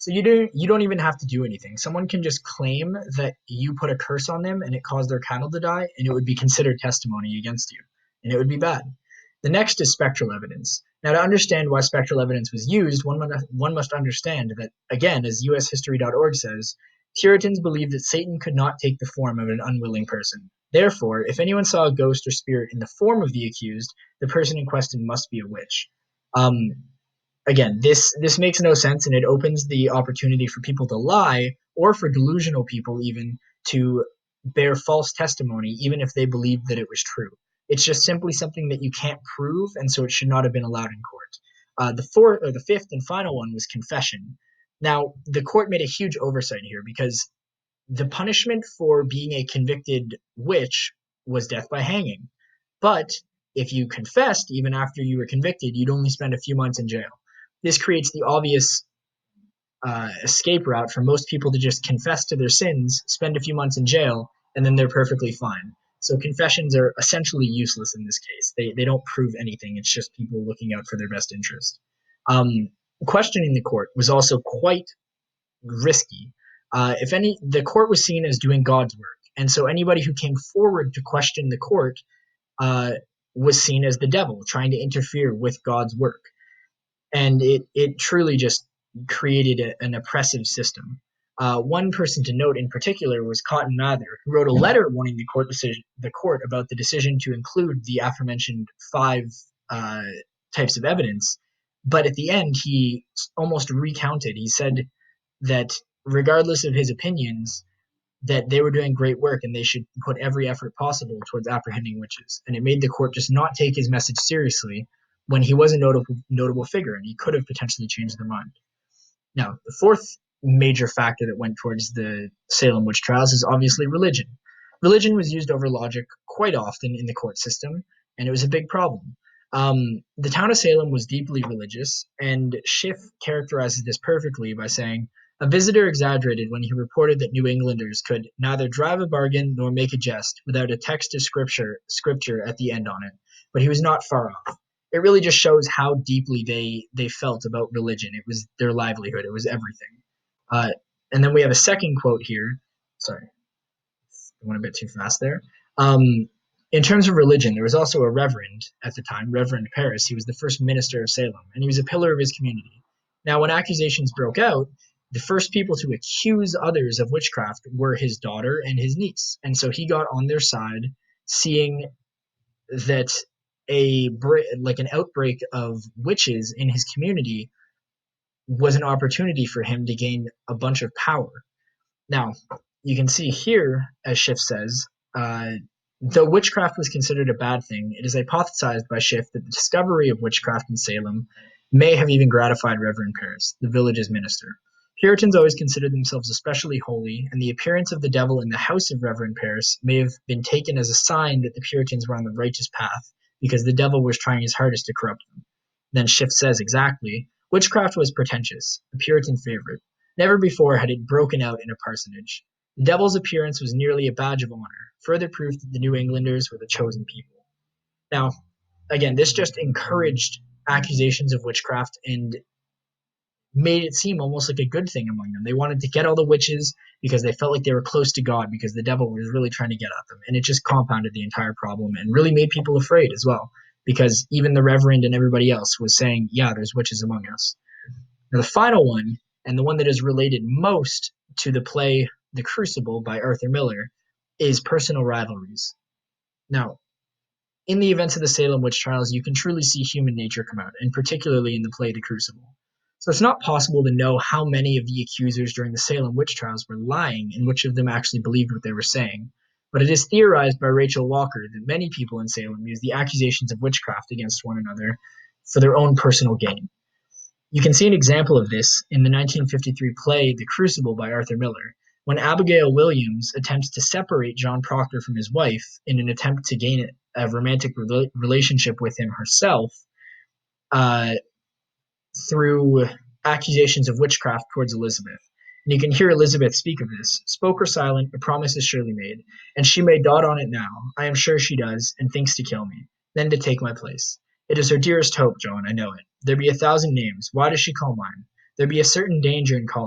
So you don't even have to do anything. Someone can just claim that you put a curse on them and it caused their cattle to die, and it would be considered testimony against you, and it would be bad. The next is spectral evidence. Now, to understand why spectral evidence was used, one must understand that, again, as ushistory.org says, Puritans believed that Satan could not take the form of an unwilling person. Therefore, if anyone saw a ghost or spirit in the form of the accused, the person in question must be a witch. Um, Again, this makes no sense, and it opens the opportunity for people to lie, or for delusional people even to bear false testimony, even if they believed that it was true. It's just simply something that you can't prove, and so it should not have been allowed in court. The fifth and final one was confession. Now, the court made a huge oversight here because the punishment for being a convicted witch was death by hanging. But if you confessed even after you were convicted, you'd only spend a few months in jail. This creates the obvious escape route for most people to just confess to their sins, spend a few months in jail, and then they're perfectly fine. So confessions are essentially useless in this case. They don't prove anything. It's just people looking out for their best interest. Questioning the court was also quite risky. The court was seen as doing God's work, and so anybody who came forward to question the court uh, was seen as the devil trying to interfere with God's work, and it truly just created an oppressive system. One person to note in particular was Cotton Mather, who wrote a letter warning the court about the decision to include the aforementioned five types of evidence. But at the end, he almost recounted. He said that regardless of his opinions, that they were doing great work and they should put every effort possible towards apprehending witches. And it made the court just not take his message seriously when he was a notable figure and he could have potentially changed their mind. Now, the fourth major factor that went towards the Salem witch trials is obviously religion. Religion was used over logic quite often in the court system, and it was a big problem. The town of Salem was deeply religious, and Schiff characterizes this perfectly by saying, "A visitor exaggerated when he reported that New Englanders could neither drive a bargain nor make a jest without a text of scripture at the end on it, but he was not far off." It really just shows how deeply they felt about religion. It was their livelihood. It was everything. Uh, and then we have a second quote here. Sorry, I went a bit too fast there. In terms of religion, there was also a reverend at the time, Reverend Paris. He was the first minister of Salem, and he was a pillar of his community. Now, when accusations broke out, the first people to accuse others of witchcraft were his daughter and his niece. And so he got on their side, seeing that an outbreak of witches in his community was an opportunity for him to gain a bunch of power. Now, you can see here, as Schiff says, though witchcraft was considered a bad thing, it is hypothesized by Schiff that the discovery of witchcraft in Salem may have even gratified Reverend Paris, the village's minister. Puritans always considered themselves especially holy, and the appearance of the devil in the house of Reverend Paris may have been taken as a sign that the Puritans were on the righteous path, because the devil was trying his hardest to corrupt them. Then Schiff says exactly, "Witchcraft was pretentious, a Puritan favorite. Never before had it broken out in a parsonage. The devil's appearance was nearly a badge of honor, further proof that the New Englanders were the chosen people." Now, again, this just encouraged accusations of witchcraft and made it seem almost like a good thing among them. They wanted to get all the witches because they felt like they were close to God because the devil was really trying to get at them. And it just compounded the entire problem and really made people afraid as well, because even the reverend and everybody else was saying, yeah, there's witches among us. Now, the final one, and the one that is related most to the play The Crucible by Arthur Miller, is personal rivalries. Now, in the events of the Salem witch trials, you can truly see human nature come out, and particularly in the play The Crucible. So it's not possible to know how many of the accusers during the Salem witch trials were lying and which of them actually believed what they were saying. But it is theorized by Rachel Walker that many people in Salem used the accusations of witchcraft against one another for their own personal gain. You can see an example of this in the 1953 play The Crucible by Arthur Miller, when Abigail Williams attempts to separate John Proctor from his wife in an attempt to gain a romantic relationship with him herself, through accusations of witchcraft towards Elizabeth. And you can hear Elizabeth speak of this. "Spoke or silent, a promise is surely made, and she may dot on it now. I am sure she does, and thinks to kill me, then to take my place. It is her dearest hope, John, I know it. There be 1,000 names. Why does she call mine? There be a certain danger in calling